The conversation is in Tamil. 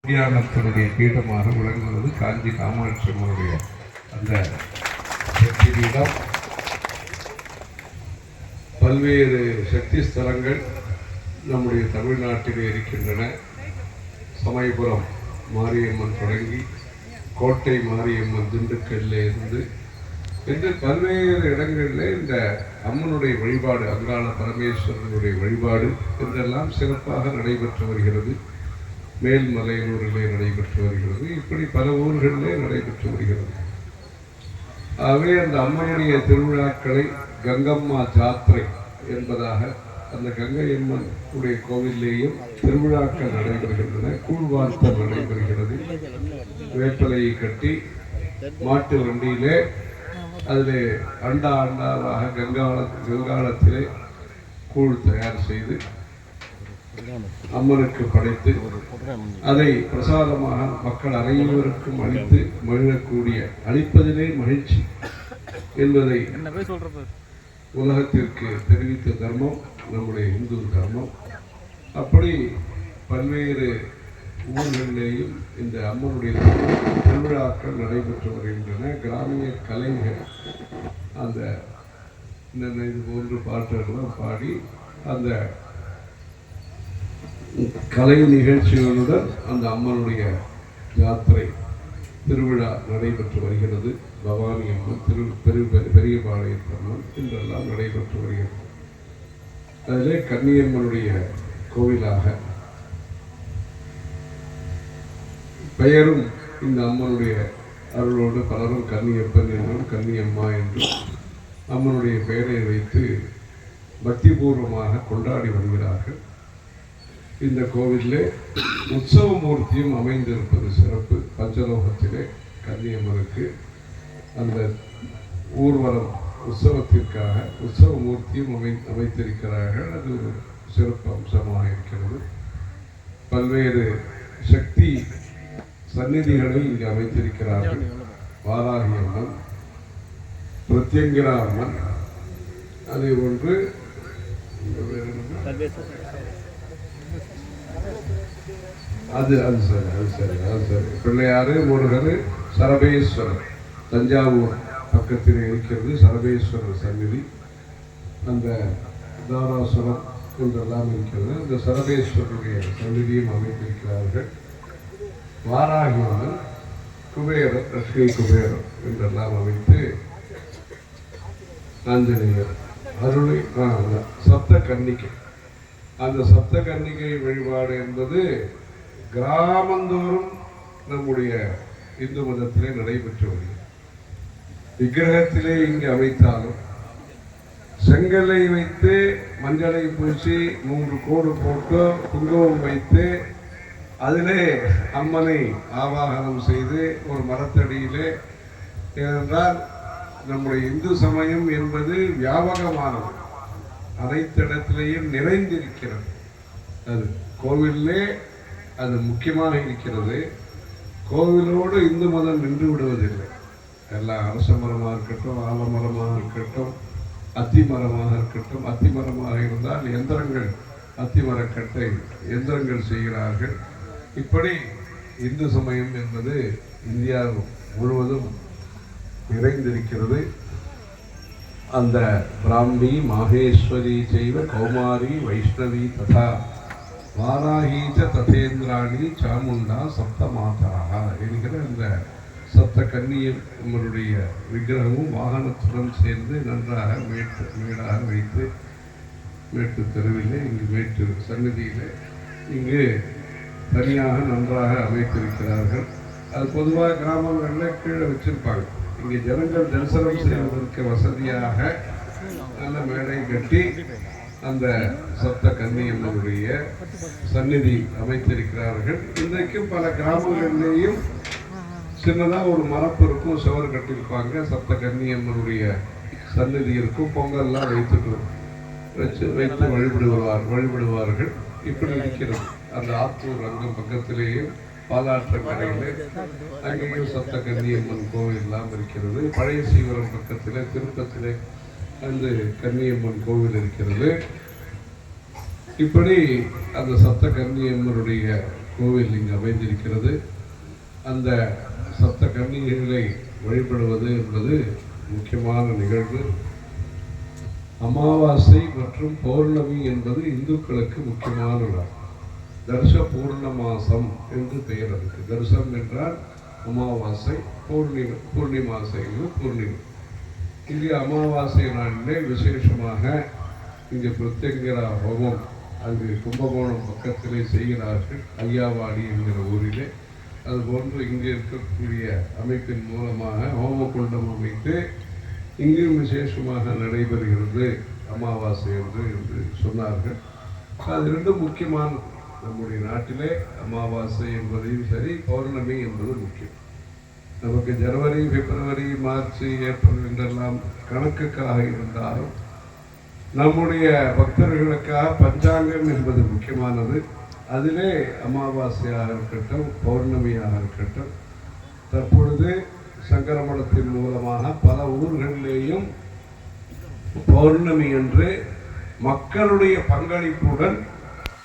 தியானத்தினுடைய பீடமாக விளங்குவது காஞ்சி காமாட்சி அம்மனுடைய அந்த சக்தி பீடம். பல்வேறு சக்தி ஸ்தலங்கள் நம்முடைய தமிழ்நாட்டில் இருக்கின்றன. சமயபுரம் மாரியம்மன் தொடங்கி கோட்டை மாரியம்மன் திண்டுக்கல்ல இருந்து என்று பல்வேறு இடங்களில் இந்த அம்மனுடைய வழிபாடு, அங்காள பரமேஸ்வரனுடைய வழிபாடு என்றெல்லாம் சிறப்பாக நடைபெற்று வருகிறது. மேல்மலையூரிலே நடைபெற்று வருகிறது. இப்படி பல ஊர்களிலே நடைபெற்று வருகிறது. ஆகவே அந்த அம்மனுடைய திருவிழாக்களை கங்கம்மா ஜாத்திரை என்பதாக அந்த கங்கையம்மன் உடைய கோவிலேயும் திருவிழாக்கள் நடைபெறுகின்றன. கூழ்வார்த்தல் நடைபெறுகிறது. வேப்பலையை கட்டி மாட்டு வண்டியிலே அதிலே அண்டாவாக கங்காளத்திலே கூழ் தயார் செய்து அம்மனுக்கு படைத்து அதை பிரசாதமாக மக்கள் அனைவருக்கும் அளித்து மகிழக்கூடிய, அளிப்பதிலே மகிழ்ச்சி என்பதை உலகத்திற்கு தெரிவித்த தர்மம் நம்முடைய இந்து தர்மம். அப்படி பல்வேறு ஊர்களிலேயும் இந்த அம்மனுடைய திருவிழாக்கள் நடைபெற்று வருகின்றன. கிராமிய கலைஞர் அந்த இது போன்று பாட்டுகள்லாம் பாடி அந்த கலை நிகழ்ச்சிகளுடன் அந்த அம்மனுடைய யாத்திரை திருவிழா நடைபெற்று வருகிறது. பவானி அம்மன், பெரியபாளையம் அம்மன் என்றெல்லாம் நடைபெற்று வருகிறது. அதிலே கன்னியம்மனுடைய கோவிலாக பெயரும் இந்த அம்மனுடைய அருளோடு பலரும் கன்னியப்பன் என்றும் கன்னியம்மா என்றும் அம்மனுடைய பெயரை வைத்து பக்திபூர்வமாக கொண்டாடி வருகிறார்கள். இந்த கோவிலே உற்சவ மூர்த்தியும் அமைந்திருப்பது சிறப்பு. பஞ்சலோகத்திலே கன்னியம்மனுக்கு அந்த ஊர்வலம் உற்சவத்திற்காக உற்சவ மூர்த்தியும் அமைத்திருக்கிறார்கள். அது ஒரு சிறப்பு அம்சமாக இருக்கிறது. பல்வேறு சக்தி சந்நிதிகளை இங்கு அமைத்திருக்கிறார்கள். வாராகி அம்மன், பிரத்யங்கிரா அம்மன், அதே போன்று அது சரி பிள்ளையாறு, முருகர், சரபேஸ்வரர், தஞ்சாவூர் பக்கத்தில் இருக்கிறது சரபேஸ்வரர் சந்நிதி. அந்த தாராசுரம் என்றெல்லாம் இருக்கிறது. அந்த சரபேஸ்வரருடைய சந்நிதியும் அமைத்திருக்கிறார்கள். வாராகி அம்மன், குபேரர், லட்சுமி குபேரர் என்றெல்லாம் அமைத்து ஆஞ்சநேயர் அருளை சப்த கன்னிகை. அந்த சப்த கன்னிகை வழிபாடு என்பது கிராமந்தோறும் நம்முடைய இந்து மதத்திலே நடைபெற்று வருகிறது. விக்கிரகத்திலே இங்கு அமைத்தாலும் செங்கலை வைத்து மஞ்சளை பூசி 3 கோடு போட்டு குங்குமம் வைத்து அதிலே அம்மனை ஆவாகனம் செய்து ஒரு மரத்தடியிலே, ஏனென்றால் நம்முடைய இந்து சமயம் என்பது வியாபகமானது, அனைத்து இடத்திலேயும் நிறைந்திருக்கிறது. அது கோவிலே அது முக்கியமாக இருக்கிறது. கோவிலோடு இந்து மதம் நின்று விடுவதில்லை. எல்லாம் அரச மரமாக இருக்கட்டும், ஆலமரமாக இருக்கட்டும், அத்தி மரமாக இருக்கட்டும். அத்தி மரமாக இருந்தால் எந்திரங்கள், அத்தி மரக்கட்டை எந்திரங்கள் செய்கிறார்கள். இப்படி இந்து சமயம் என்பது இந்தியா முழுவதும் நிறைந்திருக்கிறது. அந்த பிராமி மாகேஸ்வரி செய்வ கௌமாரி வைஷ்ணவி ததா வாராகீச்ச ததேந்திராணி சாமுண்டா சப்த மாதாராக என்கிற இந்த சப்த கன்னியம்மனுடைய விக்கிரகமும் வாகனத்துடன் சேர்ந்து நன்றாக மேடாக வைத்து மேட்டு தெருவிலே, இங்கு மேட்டு சன்னதியிலே இங்கு தனியாக நன்றாக அமைத்திருக்கிறார்கள். அது பொதுவாக கிராமங்களில் கீழே வச்சிருப்பாங்க. இங்கே ஜனங்கள் தரிசனம் செய்வதற்கு வசதியாக நல்ல மேடை கட்டி அந்த சப்த கன்னியம்மனுடைய சந்நிதி அமைத்திருக்கிறார்கள். இன்றைக்கும் பல கிராமங்களிலேயும் சின்னதாக ஒரு மரப்பு இருக்கும், சுவர் கட்டியிருப்பாங்க. சப்த கன்னியம்மனுடைய சந்நிதி இருக்கும். பொங்கல்லாம் வைத்து வழிபடுவார்கள். இப்படி இருக்கிறது. அந்த ஆத்தூர் அங்கம் பக்கத்திலேயும் பாலாற்றங்கரையிலே அங்கேயும் சப்த கன்னியம்மன் கோவில் எல்லாம் இருக்கிறது. பழைய சீவரம் பக்கத்திலே திருப்பத்திலே அந்த கன்னியம்மன் கோவில் இருக்கிறது. இப்படி அந்த சப்த கன்னியம்மனுடைய கோவில் இங்கு அமைந்திருக்கிறது. அந்த சப்த கன்னிகைகளை வழிபடுவது என்பது முக்கியமான நிகழ்வு. அமாவாசை மற்றும் பௌர்ணமி என்பது இந்துக்களுக்கு முக்கியமான நாள். தர்ச பூர்ணமாசம் என்று பெயர் அதுக்கு. தர்சம் என்றால் அமாவாசை, பூர்ணிமாசை பூர்ணிமை. இங்கே அமாவாசை நாளிலே விசேஷமாக இங்கே பிரத்யங்கரா ஹோமம் அங்கு கும்பகோணம் பக்கத்திலே செய்கிறார்கள், ஐயாவாடி என்கிற ஊரிலே. அதுபோன்று இங்கே இருக்கக்கூடிய அமைப்பின் மூலமாக ஹோமகுண்டம் அமைத்து இங்கேயும் விசேஷமாக நடைபெறுகிறது அமாவாசை என்று சொன்னார்கள். அது ரெண்டும் முக்கியமானது. நம்முடைய நாட்டிலே அமாவாசை என்பதையும் சரி, பௌர்ணமி என்பது முக்கியம். நமக்கு ஜனவரி, பிப்ரவரி, மார்ச், ஏப்ரல் என்றெல்லாம் கணக்குக்காக இருந்தாலும் நம்முடைய பக்தர்களுக்காக பஞ்சாங்கம் என்பது முக்கியமானது. அதிலே அமாவாசையாக இருக்கட்டும், பௌர்ணமியாக இருக்கட்டும், தற்பொழுது சங்கரமடத்தின் மூலமாக பல ஊர்களிலேயும் பௌர்ணமி என்று மக்களுடைய பங்களிப்புடன்